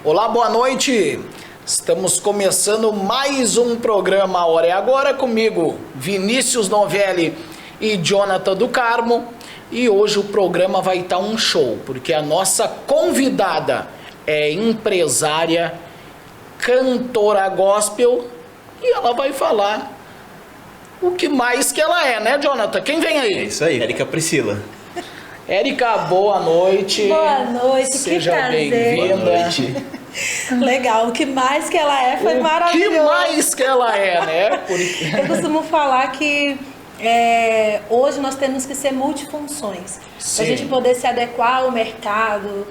Olá, boa noite. Estamos começando mais um programa A Hora é Agora comigo, Vinícius Novelli e Jonathan do Carmo. E hoje o programa vai estar um show, porque a nossa convidada é empresária, cantora gospel e ela vai falar o que mais que ela é, né, Jonathan? Quem vem aí? É isso aí, Érica Priscila. Érica, boa noite. Boa noite, Seja que prazer. bem-vinda. Boa noite. Legal, o que mais que ela é foi maravilhoso. O que mais que ela é, né? Eu costumo falar que hoje nós temos que ser multifunções. Para a gente poder se adequar ao mercado,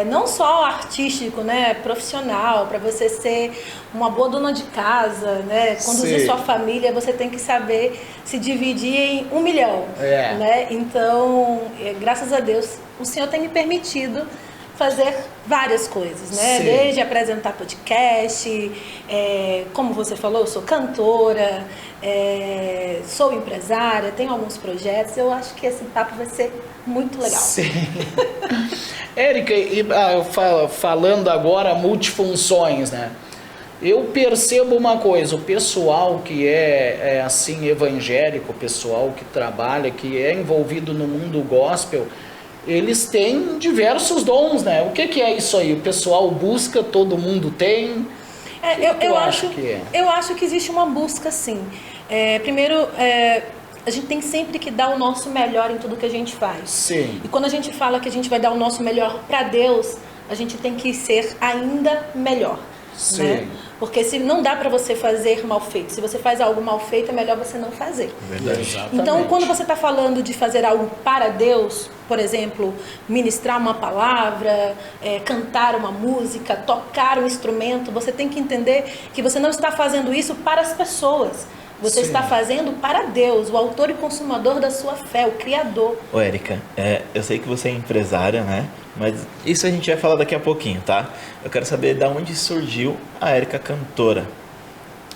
não só artístico, né, profissional, para você ser uma boa dona de casa, né, conduzir sua família, você tem que saber se dividir em 1 milhão. Né? Então, graças a Deus, o Senhor tem me permitido fazer várias coisas, né? Desde apresentar podcast, como você falou, eu sou cantora, sou empresária, tenho alguns projetos. Eu acho que esse papo vai ser muito legal. Sim. Érica, falando agora multifunções, né? Eu percebo uma coisa, o pessoal que é assim evangélico, o pessoal que trabalha, que é envolvido no mundo gospel, eles têm diversos dons, né? O que é isso aí? O pessoal busca, todo mundo tem? Eu acho que existe uma busca, sim. Primeiro, a gente tem sempre que dar o nosso melhor em tudo que a gente faz. Sim. E quando a gente fala que a gente vai dar o nosso melhor para Deus, a gente tem que ser ainda melhor. Sim. Né? Porque se não dá para você fazer mal feito, se você faz algo mal feito, é melhor você não fazer. Verdade. Exatamente. Então, quando você está falando de fazer algo para Deus, por exemplo, ministrar uma palavra, cantar uma música, tocar um instrumento, você tem que entender que você não está fazendo isso para as pessoas. Você está fazendo para Deus, o autor e consumador da sua fé, o Criador. Ô, Érica, eu sei que você é empresária, né? Mas isso a gente vai falar daqui a pouquinho, tá? Eu quero saber de onde surgiu a Érica cantora.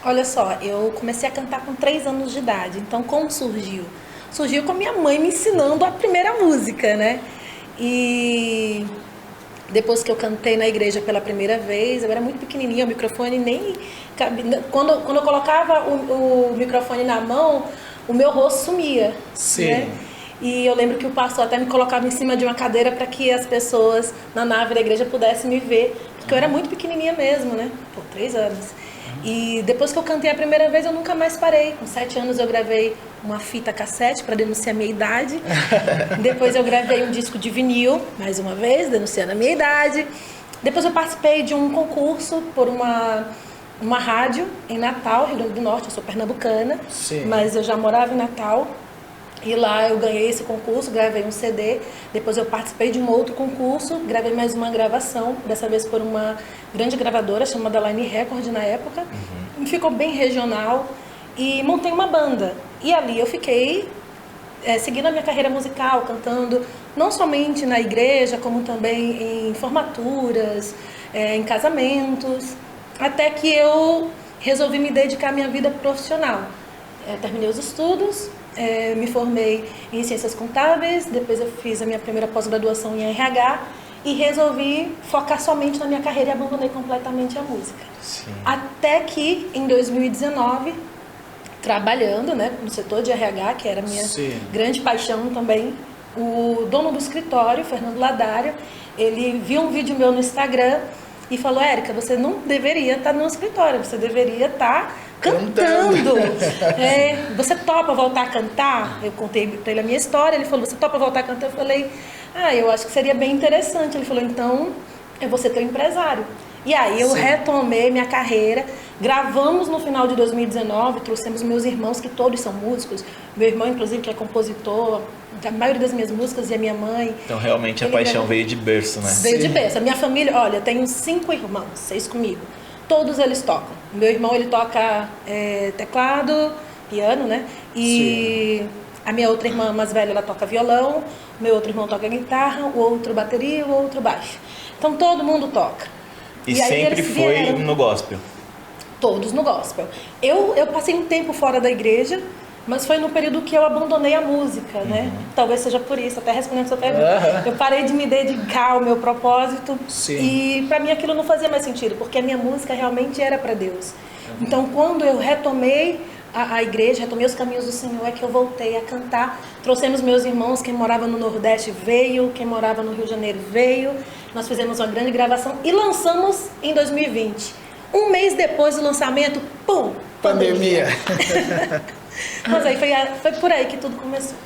Olha só, eu comecei a cantar com 3 anos de idade. Então, como surgiu? Surgiu com a minha mãe me ensinando a primeira música, né? E depois que eu cantei na igreja pela primeira vez, eu era muito pequenininha, o microfone nem cabia. Quando eu colocava o microfone na mão, o meu rosto sumia. Sim. Né? E eu lembro que o pastor até me colocava em cima de uma cadeira para que as pessoas na nave da igreja pudessem me ver. Porque eu era muito pequenininha mesmo, né? Por 3 anos. E depois que eu cantei a primeira vez, eu nunca mais parei. Com 7 anos eu gravei uma fita cassete para denunciar a minha idade. Depois eu gravei um disco de vinil, mais uma vez, denunciando a minha idade. Depois eu participei de um concurso por uma rádio em Natal, Rio Grande do Norte. Eu sou pernambucana, mas eu já morava em Natal. E lá eu ganhei esse concurso, gravei um CD. Depois eu participei de um outro concurso, gravei mais uma gravação, dessa vez por uma grande gravadora chamada Line Record na época. Ficou bem regional e montei uma banda. E ali eu fiquei seguindo a minha carreira musical, cantando não somente na igreja, como também em formaturas, em casamentos, até que eu resolvi me dedicar à minha vida profissional. Terminei os estudos, me formei em Ciências Contábeis, depois eu fiz a minha primeira pós-graduação em RH e resolvi focar somente na minha carreira e abandonei completamente a música. Até que em 2019, trabalhando, né, no setor de RH, que era a minha grande paixão também, o dono do escritório, Fernando Ladário, ele viu um vídeo meu no Instagram e falou: Érica, você não deveria estar no escritório, você deveria estar cantando. Você topa voltar a cantar? Eu contei para ele a minha história, ele falou: você topa voltar a cantar? Eu falei: eu acho que seria bem interessante. Ele falou: então, eu vou ser teu empresário. E aí eu retomei minha carreira, gravamos no final de 2019, trouxemos meus irmãos, que todos são músicos, meu irmão inclusive que é compositor da maioria das minhas músicas, e a minha mãe. Então realmente a paixão veio de berço, né? Veio de berço. A minha família, olha, eu tenho 5 irmãos, 6 comigo, todos eles tocam. Meu irmão, ele toca teclado, piano, né? E a minha outra irmã mais velha, ela toca violão, o meu outro irmão toca guitarra, o outro bateria, o outro baixo. Então todo mundo toca. E sempre foi no gospel? Todos no gospel. Eu passei um tempo fora da igreja, Mas foi no período que eu abandonei a música, né? Talvez seja por isso, até respondendo a sua pergunta. Eu parei de me dedicar ao meu propósito. Sim. E para mim aquilo não fazia mais sentido, porque a minha música realmente era para Deus. Então quando eu retomei a igreja, retomei os caminhos do Senhor, é que eu voltei a cantar. Trouxemos meus irmãos, quem morava no Nordeste veio, quem morava no Rio de Janeiro veio. Nós fizemos uma grande gravação e lançamos em 2020. Um mês depois do lançamento, pum! Pandemia. Mas aí foi por aí que tudo começou.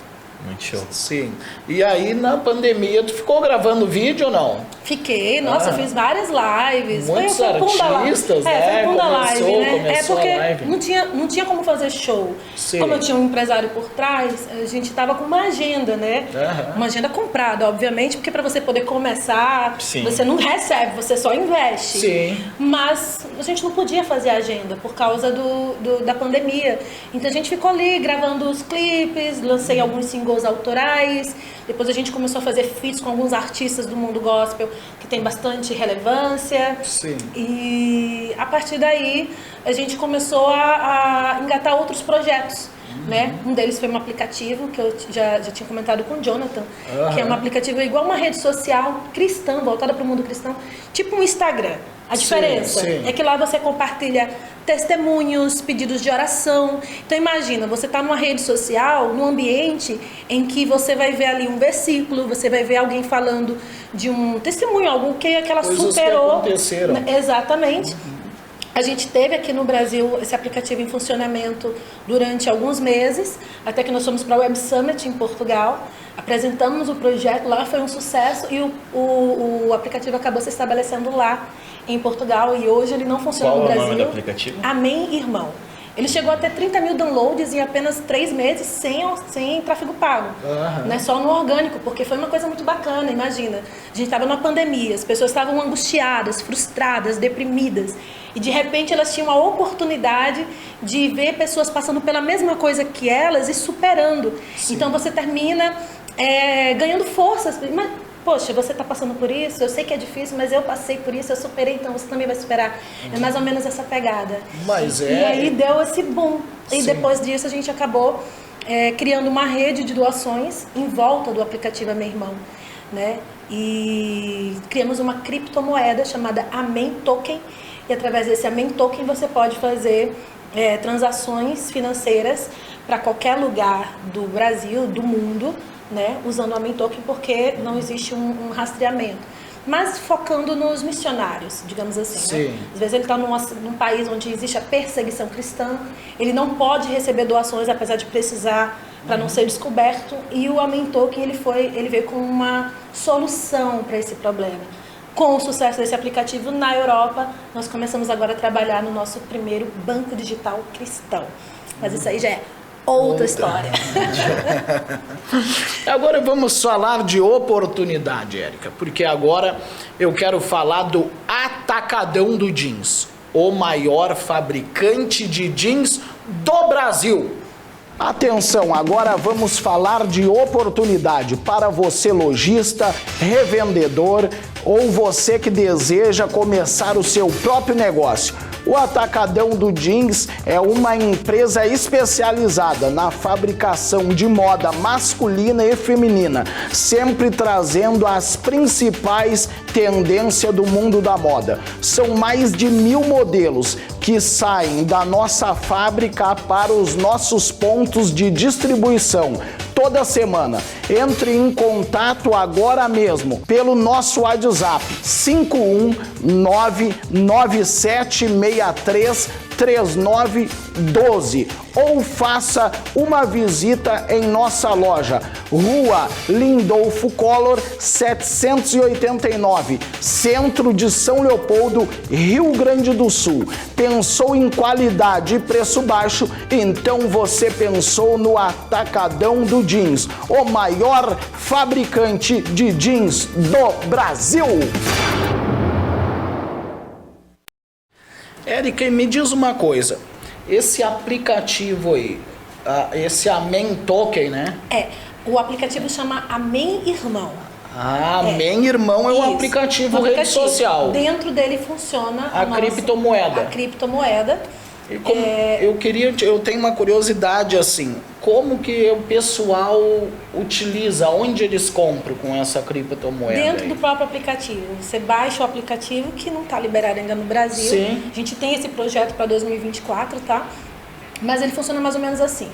Muito show. Sim. E aí, na pandemia, tu ficou gravando vídeo ou não? Fiquei, nossa, eu fiz várias lives. Muitos foi artistas, né? Foi punda live, né? Começou porque a live. não tinha como fazer show. Sim. Como eu tinha um empresário por trás, a gente tava com uma agenda, né? Uma agenda comprada, obviamente, porque para você poder começar, Sim. você não recebe, você só investe. Sim. Mas a gente não podia fazer agenda por causa da pandemia. Então a gente ficou ali gravando os clipes, lancei alguns singles autorais. Depois a gente começou a fazer feats com alguns artistas do mundo gospel que tem bastante relevância. Sim. E a partir daí a gente começou a engatar outros projetos. Né? Um deles foi um aplicativo que eu já tinha comentado com o Jonathan, que é um aplicativo igual uma rede social cristã, voltada para o mundo cristão, tipo um Instagram. A diferença é que lá você compartilha testemunhos, pedidos de oração. Então imagina, você está numa rede social, num ambiente em que você vai ver ali um versículo, você vai ver alguém falando de um testemunho, algo que aquela Coisas superou. que aconteceram. Exatamente. A gente teve aqui no Brasil esse aplicativo em funcionamento durante alguns meses, até que nós fomos para a Web Summit em Portugal, apresentamos o projeto, lá foi um sucesso e o aplicativo acabou se estabelecendo lá em Portugal e hoje ele não funciona no Brasil. Qual é o nome do aplicativo? Amém, Irmão. Ele chegou a ter 30 mil downloads em apenas 3 meses sem tráfego pago, né? Só no orgânico, porque foi uma coisa muito bacana, imagina. A gente estava numa pandemia, as pessoas estavam angustiadas, frustradas, deprimidas. E de repente elas tinham a oportunidade de ver pessoas passando pela mesma coisa que elas e superando. Sim. Então você termina ganhando forças. Mas, poxa, você está passando por isso, eu sei que é difícil, mas eu passei por isso, eu superei, então você também vai superar. É mais ou menos essa pegada. Mas E aí deu esse boom. E depois disso a gente acabou criando uma rede de doações em volta do aplicativo Amém Irmão, né? E criamos uma criptomoeda chamada Amém Token. E através desse Amém Token você pode fazer transações financeiras para qualquer lugar do Brasil, do mundo, né, usando o Amém Token, porque não existe um rastreamento. Mas focando nos missionários, digamos assim. Né? Às vezes ele está num país onde existe a perseguição cristã, ele não pode receber doações, apesar de precisar, para não ser descoberto. E o Amém Token ele veio com uma solução para esse problema. Com o sucesso desse aplicativo na Europa, nós começamos agora a trabalhar no nosso primeiro banco digital cristão. Mas isso aí já é outra história. Agora vamos falar de oportunidade, Érica, porque agora eu quero falar do Atacadão do Jeans, o maior fabricante de jeans do Brasil. Atenção, agora vamos falar de oportunidade para você lojista, revendedor ou você que deseja começar o seu próprio negócio. O Atacadão do Jeans é uma empresa especializada na fabricação de moda masculina e feminina, sempre trazendo as principais tendências do mundo da moda. São mais de 1000 modelos que saem da nossa fábrica para os nossos pontos de distribuição toda semana. Entre em contato agora mesmo pelo nosso WhatsApp 51997633912 ou faça uma visita em nossa loja, Rua Lindolfo Collor 789, Centro de São Leopoldo, Rio Grande do Sul. Pensou em qualidade e preço baixo? Então você pensou no Atacadão do Jeans, o maior fabricante de jeans do Brasil. Érica, e me diz uma coisa, esse aplicativo aí, esse Amém Token, né? O aplicativo chama Amém Irmão. Amém Irmão é um aplicativo rede social. Dentro dele funciona a criptomoeda. A criptomoeda. E como, eu tenho uma curiosidade assim, como que o pessoal utiliza, onde eles compram com essa criptomoeda? Dentro aí? do próprio aplicativo. Você baixa o aplicativo, que não está liberado ainda no Brasil. Sim. A gente tem esse projeto para 2024, tá? Mas ele funciona mais ou menos assim.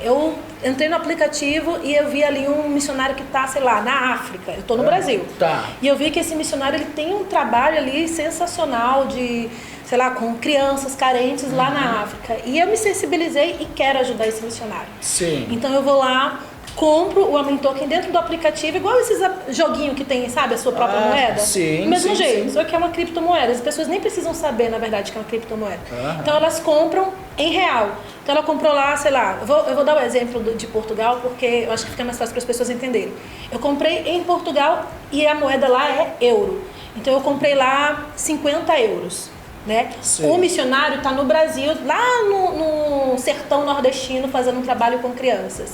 Eu entrei no aplicativo e eu vi ali um missionário que está, sei lá, na África. Eu estou no Brasil. Tá. E eu vi que esse missionário ele tem um trabalho ali sensacional de, sei lá, com crianças carentes lá na África. E eu me sensibilizei e quero ajudar esse missionário. Sim. Então eu vou lá, compro o Amen Token dentro do aplicativo, igual esses joguinhos que tem, sabe, a sua própria moeda. Sim, do mesmo sim, jeito, sim. só que é uma criptomoeda. As pessoas nem precisam saber, na verdade, que é uma criptomoeda. Então elas compram em real. Então ela comprou lá, sei lá, eu vou dar o exemplo de Portugal, porque eu acho que fica mais fácil para as pessoas entenderem. Eu comprei em Portugal e a moeda lá é euro. Então eu comprei lá 50 euros. Né? O missionário está no Brasil, lá no sertão nordestino, fazendo um trabalho com crianças.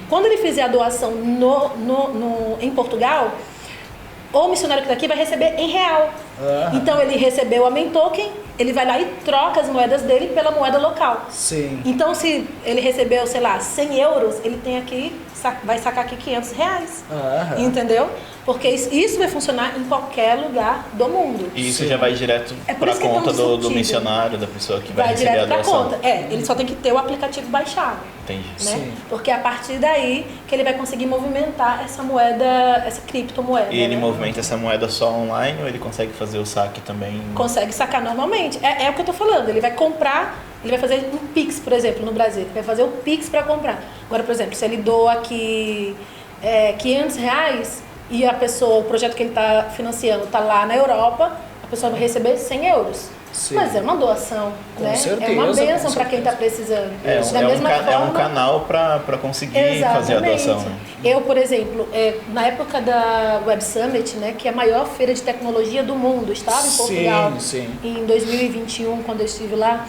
Quando ele fizer a doação em Portugal, o missionário que está aqui vai receber em real. Então ele recebeu o Amen Token, ele vai lá e troca as moedas dele pela moeda local. Sim. Então se ele recebeu, sei lá, 100 euros, ele tem aqui, vai sacar aqui 500 reais. Entendeu? Porque isso vai funcionar em qualquer lugar do mundo. E isso já vai direto para a conta do missionário, da pessoa que vai receber a doação. Conta. Ele só tem que ter o aplicativo baixado. Entendi. Né? Sim. Porque é a partir daí que ele vai conseguir movimentar essa moeda, essa criptomoeda. E ele né? movimenta essa moeda só online ou ele consegue fazer o saque também? Consegue sacar normalmente. É o que eu tô falando. Ele vai comprar, ele vai fazer um Pix, por exemplo, no Brasil. Ele vai fazer o Pix para comprar. Agora, por exemplo, se ele doa aqui 500 reais e a pessoa, o projeto que ele está financiando está lá na Europa, a pessoa vai receber 100 euros. Sim. Mas é uma doação, Com né? certeza, é uma bênção com para quem está precisando. É um canal para conseguir fazer a doação. Né? Eu, por exemplo, na época da Web Summit, né, que é a maior feira de tecnologia do mundo, estava em Portugal em 2021, quando eu estive lá,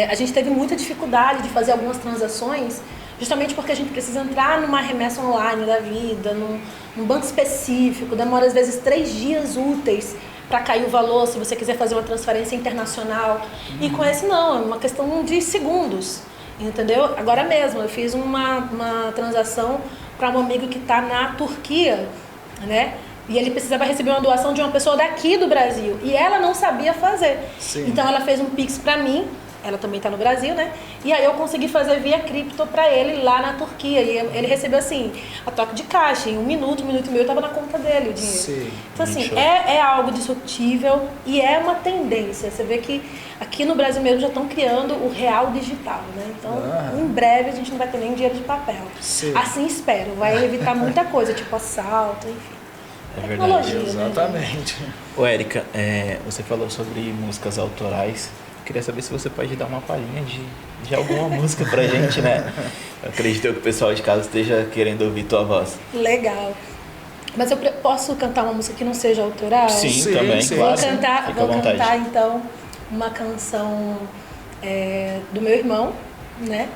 a gente teve muita dificuldade de fazer algumas transações, justamente porque a gente precisa entrar numa remessa online da vida, num banco específico, demora às vezes 3 dias úteis para cair o valor, se você quiser fazer uma transferência internacional. E com esse não, é uma questão de segundos, entendeu? Agora mesmo, eu fiz uma transação para um amigo que está na Turquia, né? E ele precisava receber uma doação de uma pessoa daqui do Brasil. E ela não sabia fazer. Sim. Então ela fez um Pix para mim, ela também está no Brasil, né? E aí eu consegui fazer via cripto para ele lá na Turquia. E ele recebeu assim, a toque de caixa, em 1 minuto, 1 minuto e meio, estava na conta dele o dinheiro. Sim. Então assim, é algo disruptível e é uma tendência. Você vê que aqui no Brasil mesmo já estão criando o real digital, né? Então, em breve a gente não vai ter nem dinheiro de papel. Sim. Assim espero, vai evitar muita coisa, tipo assalto, enfim. É verdade. Tecnologia, né? Exatamente. Ô, Érica, você falou sobre músicas autorais. Queria saber se você pode dar uma palhinha de alguma música pra gente, né? Eu acredito que o pessoal de casa esteja querendo ouvir tua voz. Legal. Mas eu posso cantar uma música que não seja autoral? Sim, também, sim. claro. Vou cantar então uma canção do meu irmão, né?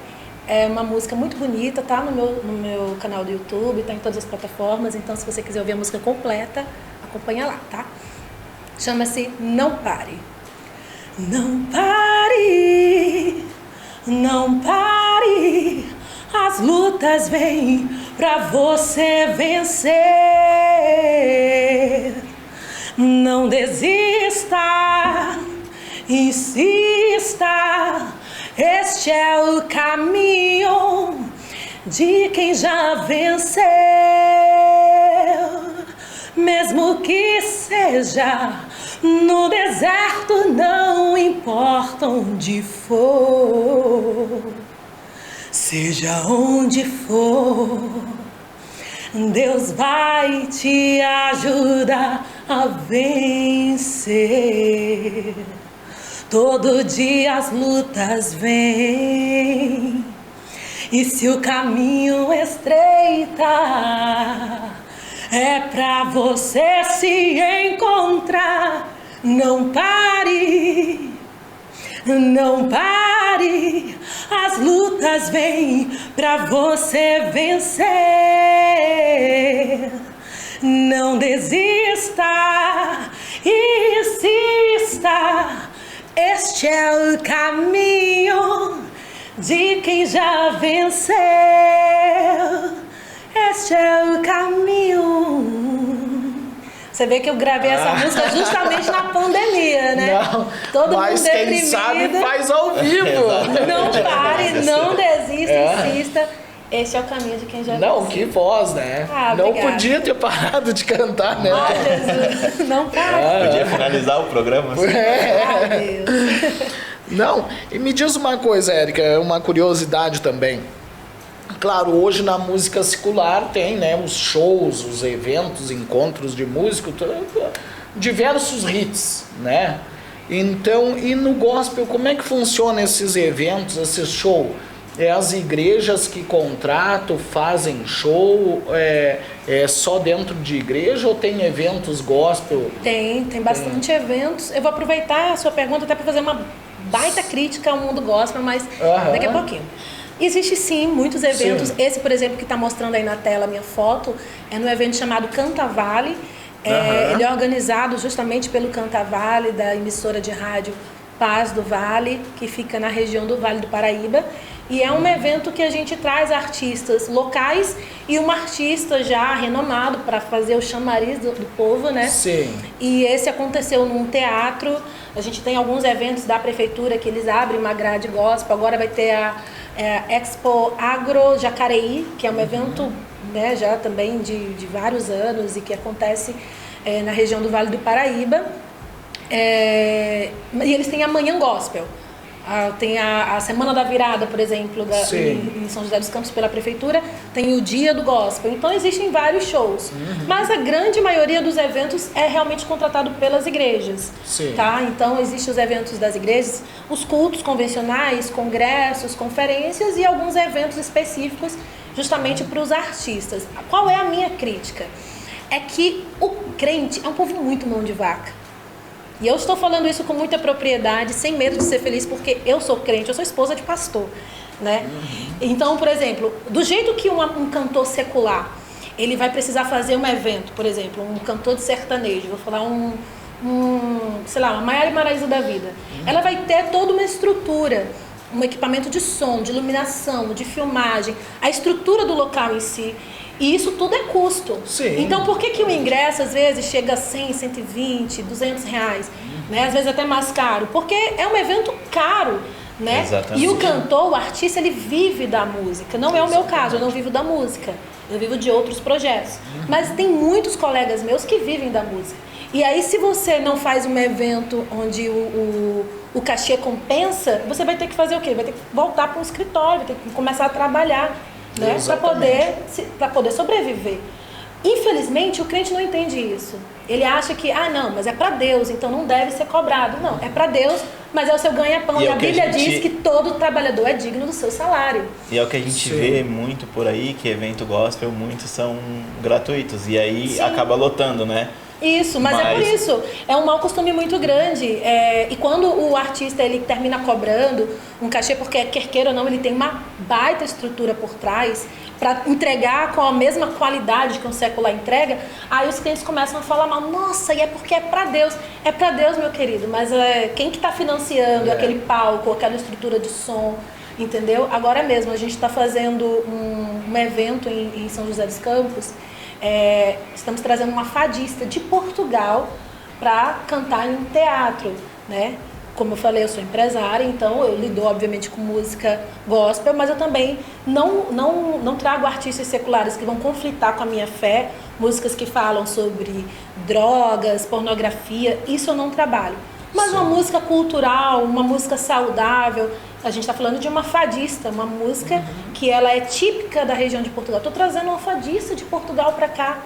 É uma música muito bonita, tá no meu canal do YouTube, tá em todas as plataformas, então se você quiser ouvir a música completa, acompanha lá, tá? Chama-se Não Pare. Não pare, não pare, as lutas vêm pra você vencer. Não desista, insista, este é o caminho de quem já venceu. Mesmo que seja no deserto, não importa onde for, seja onde for, Deus vai te ajudar a vencer. Todo dia as lutas vêm, e se o caminho estreitar, é pra você se encontrar. Não pare, não pare, as lutas vêm pra você vencer. Não desista, insista, este Este é o caminho de quem já venceu. Este é o caminho. Você vê que eu gravei essa música justamente na pandemia, né? Não, todo mas mundo quem deprimido. sabe faz ao vivo. Não pare, não desista, insista. Este é o caminho de quem já Não, venceu. que voz, né? Não Obrigada. podia ter parado de cantar, né? Ai, Jesus, não para. Podia finalizar o programa assim. Ai, Deus. Não, e me diz uma coisa, Érica, é uma curiosidade também. Claro, hoje na música secular tem, né, os shows, os eventos, encontros de músico, diversos hits, né? Então, e no gospel, como é que funciona esses eventos, esses shows? É as igrejas que contratam, fazem show, é só dentro de igreja ou tem eventos gospel? Tem bastante eventos. Eu vou aproveitar a sua pergunta até para fazer uma baita crítica ao mundo gospel, mas daqui a pouquinho. Existe sim muitos eventos. Sim. Esse, por exemplo, que está mostrando aí na tela a minha foto, é no evento chamado Canta Vale. Ele é organizado justamente pelo Canta Vale, da emissora de rádio Paz do Vale, que fica na região do Vale do Paraíba. E é um evento que a gente traz artistas locais e um artista já renomado para fazer o chamariz do povo, né? Sim. E esse aconteceu num teatro. A gente tem alguns eventos da prefeitura que eles abrem uma grade gospel. Agora vai ter a Expo Agro Jacareí, que é um evento, né, já também de vários anos e que acontece na região do Vale do Paraíba. E eles têm a Manhã Gospel. Tem a Semana da Virada, por exemplo, em São José dos Campos pela prefeitura, tem o Dia do Gospel. Então existem vários shows, mas a grande maioria dos eventos é realmente contratado pelas igrejas. Tá? Então existem os eventos das igrejas, os cultos convencionais, congressos, conferências e alguns eventos específicos justamente para os artistas. Qual é a minha crítica? É que o crente é um povo muito mão de vaca. E eu estou falando isso com muita propriedade, sem medo de ser feliz, porque eu sou crente, eu sou esposa de pastor, né? Então, por exemplo, do jeito que um cantor secular, ele vai precisar fazer um evento, por exemplo, um cantor de sertanejo, vou falar sei lá, uma Maiara e Maraísa da vida. Ela vai ter toda uma estrutura, um equipamento de som, de iluminação, de filmagem, a estrutura do local em si. E isso tudo é custo. Sim. Então, por que o ingresso, às vezes, chega a 100, 120, 200 reais? Né? Às vezes até mais caro. Porque é um evento caro, né? Exatamente. E o cantor, o artista, ele vive da música. Não é o meu caso, eu não vivo da música. Eu vivo de outros projetos. Mas tem muitos colegas meus que vivem da música. E aí, se você não faz um evento onde o cachê compensa, você vai ter que fazer o quê? Vai ter que voltar para um escritório, vai ter que começar a trabalhar, né? Para poder sobreviver. Infelizmente, o crente não entende isso. Ele acha que, não, mas é para Deus, então não deve ser cobrado. Não, é para Deus, mas é o seu ganha-pão. E a Bíblia diz que todo trabalhador é digno do seu salário. E é o que a gente vê muito por aí, que evento gospel, muitos são gratuitos. E aí acaba lotando, né? Isso, mas é por isso. É um mau costume muito grande. E quando o artista ele termina cobrando um cachê, porque quer queira ou não, ele tem uma baita estrutura por trás para entregar com a mesma qualidade que um secular entrega, aí os clientes começam a falar mal. Nossa, e é porque é para Deus. É para Deus, meu querido, mas quem que está financiando aquele palco, aquela estrutura de som, entendeu? Agora mesmo, a gente está fazendo um evento em São José dos Campos. Estamos trazendo uma fadista de Portugal para cantar em um teatro, né? Como eu falei, eu sou empresária, então eu lido obviamente com música gospel, mas eu também não trago artistas seculares que vão conflitar com a minha fé, músicas que falam sobre drogas, pornografia, isso eu não trabalho. Mas uma música cultural, uma música saudável, a gente está falando de uma fadista, uma música que ela é típica da região de Portugal. Estou trazendo uma fadista de Portugal para cá,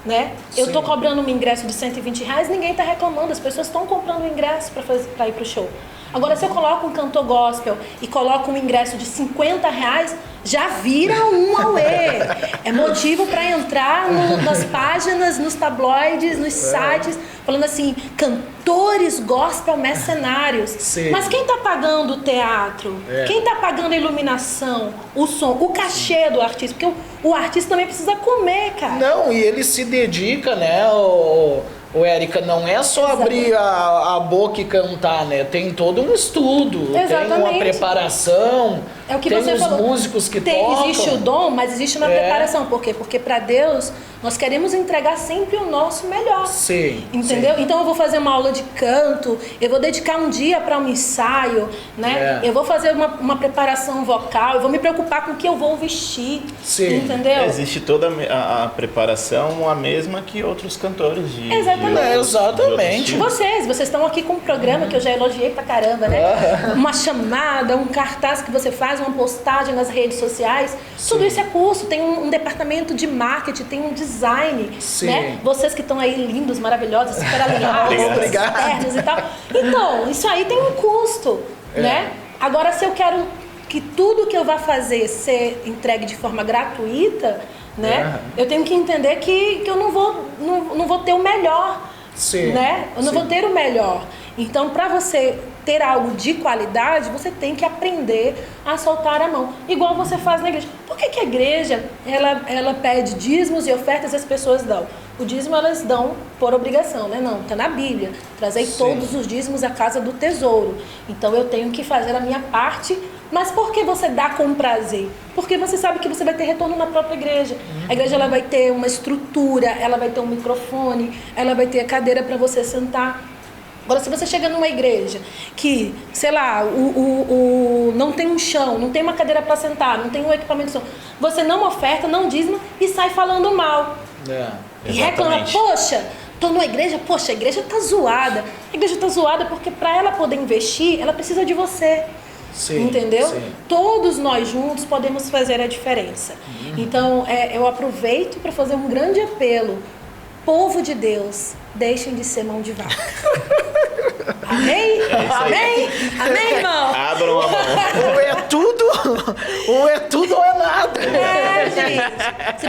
né? Eu estou cobrando um ingresso de R$120, ninguém está reclamando, as pessoas estão comprando o ingresso para ir para o show. Agora, se eu coloco um cantor gospel e coloco um ingresso de R$50, já vira um auê. É motivo para entrar nas páginas, nos tabloides, nos sites, falando assim, cantores gospel mercenários. Sim. Mas quem está pagando o teatro? Quem está pagando a iluminação, o som, o cachê do artista? Porque o artista também precisa comer, cara. Não, e ele se dedica, né, Ô, Érica, não é só abrir a boca e cantar, né? Tem todo um estudo, tem uma preparação, é o que tem você os falou. músicos que tocam. Existe o dom, mas existe uma preparação. Por quê? Porque para Deus, nós queremos entregar sempre o nosso melhor. Sim. Entendeu? Sim. Então eu vou fazer uma aula de canto, eu vou dedicar um dia para um ensaio, né? Eu vou fazer uma preparação vocal, eu vou me preocupar com o que eu vou vestir. Sim. Entendeu? Existe toda a preparação a mesma que outros cantores de... Exatamente. Vocês estão aqui com um programa que eu já elogiei pra caramba, né? Uma chamada, um cartaz que você faz, uma postagem nas redes sociais. Sim. Tudo isso é curso. Tem um departamento de marketing, tem um design, né? Vocês que estão aí lindos, maravilhosos, super alinhados, externos e tal. Então, isso aí tem um custo, né? Agora, se eu quero que tudo que eu vá fazer ser entregue de forma gratuita, né? Eu tenho que entender que eu não vou ter o melhor, né? Eu não vou ter o melhor. Então, para você ter algo de qualidade, você tem que aprender a soltar a mão, igual você faz na igreja. Por que a igreja ela pede dízimos e ofertas e as pessoas dão? O dízimo elas dão por obrigação, né? Não, está na Bíblia. Trazei todos os dízimos à casa do tesouro. Então eu tenho que fazer a minha parte. Mas por que você dá com prazer? Porque você sabe que você vai ter retorno na própria igreja. A igreja ela vai ter uma estrutura, ela vai ter um microfone, ela vai ter a cadeira para você sentar. Agora, se você chega numa igreja que, sei lá, não tem um chão, não tem uma cadeira para sentar, não tem um equipamento de som, você não oferta, não dízima e sai falando mal. E reclama, poxa, tô numa igreja, poxa, a igreja tá zoada. A igreja tá zoada porque para ela poder investir, ela precisa de você. Sim, entendeu? Sim. Todos nós juntos podemos fazer a diferença. Então, eu aproveito para fazer um grande apelo. Povo de Deus, deixem de ser mão de vaca. Amém? Amém? Amém, irmão? Abram a mão. Ou é tudo ou é nada. Gente. Se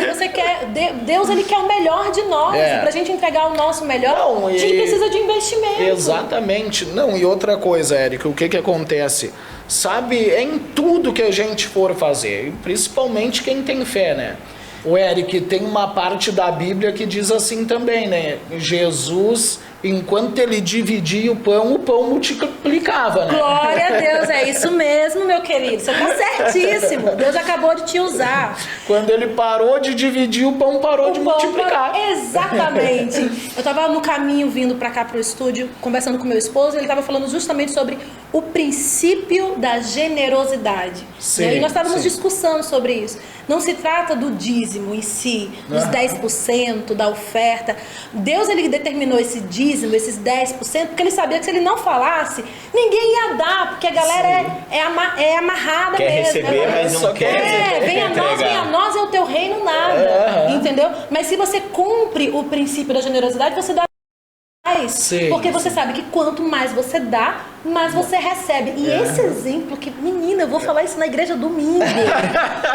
você quer, Deus ele quer o melhor de nós. E pra gente entregar o nosso melhor, a gente precisa de investimento. Exatamente. Não, e outra coisa, Érica, o que acontece? Sabe, em tudo que a gente for fazer, principalmente quem tem fé, né? O Eric, tem uma parte da Bíblia que diz assim também, né? Jesus, enquanto ele dividia o pão multiplicava, né? Glória a Deus, é isso mesmo, meu querido. Você tá certíssimo. Deus acabou de te usar. Quando ele parou de dividir, o pão parou de multiplicar. Exatamente. Eu tava no caminho vindo pra cá pro estúdio, conversando com meu esposo, e ele tava falando justamente sobre o princípio da generosidade. Sim, né? E nós estávamos discussando sobre isso. Não se trata do dízimo em si, dos 10% da oferta. Deus ele determinou esse dízimo, esses 10%, porque ele sabia que se ele não falasse, ninguém ia dar, porque a galera é amarrada quer mesmo. Receber, mas não quer. Venha a nós é o teu reino nada. Entendeu? Mas se você cumpre o princípio da generosidade, você dá mais. Porque você sabe que quanto mais você dá, mais você recebe. E esse exemplo, que menina, eu vou falar isso na igreja domingo.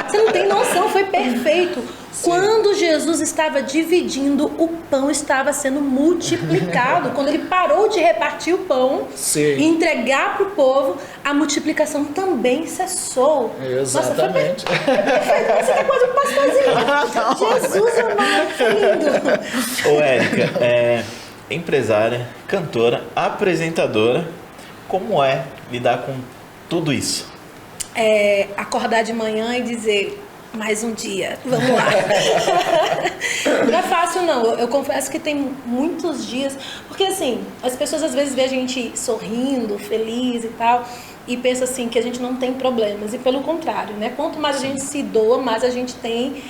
Você não tem noção, foi perfeito. Quando Jesus estava dividindo, o pão estava sendo multiplicado. Quando ele parou de repartir o pão e entregar para o povo, a multiplicação também cessou. Exatamente. Nossa, foi perfeito. Você é quase um pastorzinho. Jesus amado, foi lindo. Ô, Érica, empresária, cantora, apresentadora, como é lidar com tudo isso? Acordar de manhã e dizer, mais um dia, vamos lá. Não é fácil não, eu confesso que tem muitos dias, porque assim, as pessoas às vezes veem a gente sorrindo, feliz e tal, e pensa assim que a gente não tem problemas, e pelo contrário, né? Quanto mais a gente se doa, mais a gente tem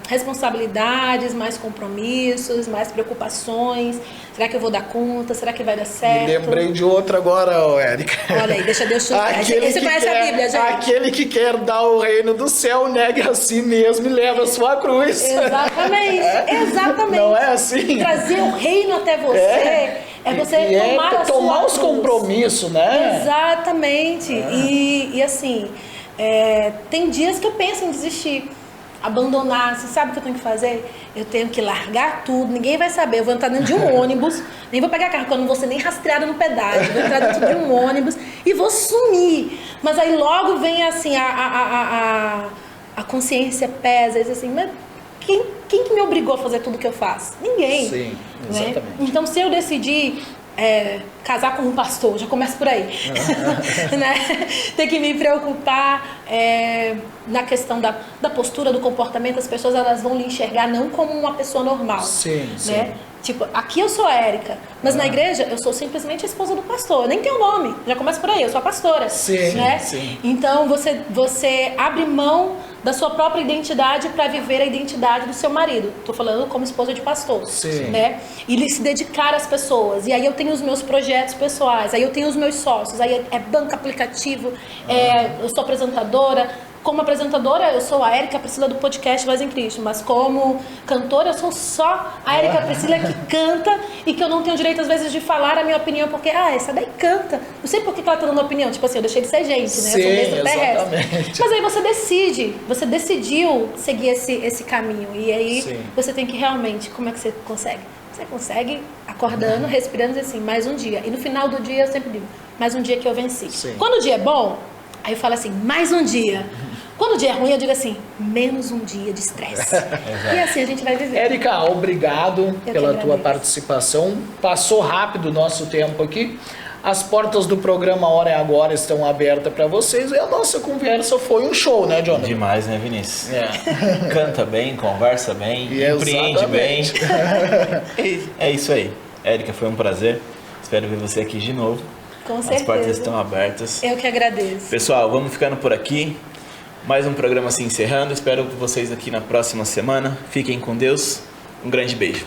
responsabilidades, mais compromissos, mais preocupações. Será que eu vou dar conta? Será que vai dar certo? Me lembrei de outra agora, Érica. Olha aí, deixa Deus chutar. Você conhece a Bíblia, gente? Aquele que quer dar o reino do céu, negue a si mesmo e leva a sua cruz. Exatamente. Não é assim? Trazer o reino até você você tomar os compromissos, né? Exatamente. E assim, tem dias que eu penso em desistir. Abandonar, você sabe o que eu tenho que fazer? Eu tenho que largar tudo, ninguém vai saber. Eu vou entrar dentro de um ônibus, nem vou pegar carro, porque eu não vou ser nem rastreada no pedágio. Eu vou entrar dentro de um ônibus e vou sumir. Mas aí logo vem assim, a consciência pesa, diz assim, mas quem que me obrigou a fazer tudo que eu faço? Ninguém. Sim, né? exatamente. Então, se eu decidir casar com um pastor, já começa por aí. Né? Tem que me preocupar na questão da postura, do comportamento. As pessoas elas vão lhe enxergar não como uma pessoa normal. Sim, sim. Né? Tipo, aqui eu sou a Érica, mas na igreja eu sou simplesmente a esposa do pastor. Eu nem tenho nome, já começa por aí, eu sou a pastora. Sim, né? sim. Então você abre mão da sua própria identidade para viver a identidade do seu marido. Tô falando como esposa de pastor. Sim. Né? E se dedicar às pessoas. E aí eu tenho os meus projetos pessoais, aí eu tenho os meus sócios, aí é banco aplicativo, eu sou apresentadora. Como apresentadora, eu sou a Érica Priscila do podcast Voz em Cristo, mas como cantora, eu sou só a Érica Priscila que canta e que eu não tenho direito, às vezes, de falar a minha opinião, porque, essa daí canta. Não sei por que ela tá dando opinião, tipo assim, eu deixei de ser gente, né? Sim, eu sou extraterrestre. exatamente. Mas aí você decidiu seguir esse caminho, e aí Sim. você tem que realmente, como é que você consegue? Você consegue acordando, respirando assim, mais um dia. E no final do dia, eu sempre digo, mais um dia que eu venci. Sim. Quando o dia é bom, aí eu falo assim, mais um dia. Quando o dia é ruim, eu digo assim, menos um dia de estresse. E assim a gente vai viver. Érica, obrigado pela tua agradeço. participação. Passou rápido o nosso tempo aqui. As portas do programa Hora é Agora estão abertas para vocês. E a nossa conversa foi um show, né, Jonathan? Demais, né, Vinícius? Canta bem, conversa bem, E empreende bem. exatamente. É isso aí. Érica, foi um prazer. Espero ver você aqui de novo. Com As certeza. portas estão abertas. Eu que agradeço. Pessoal, vamos ficando por aqui. Mais um programa se encerrando. Espero vocês aqui na próxima semana. Fiquem com Deus. Um grande beijo.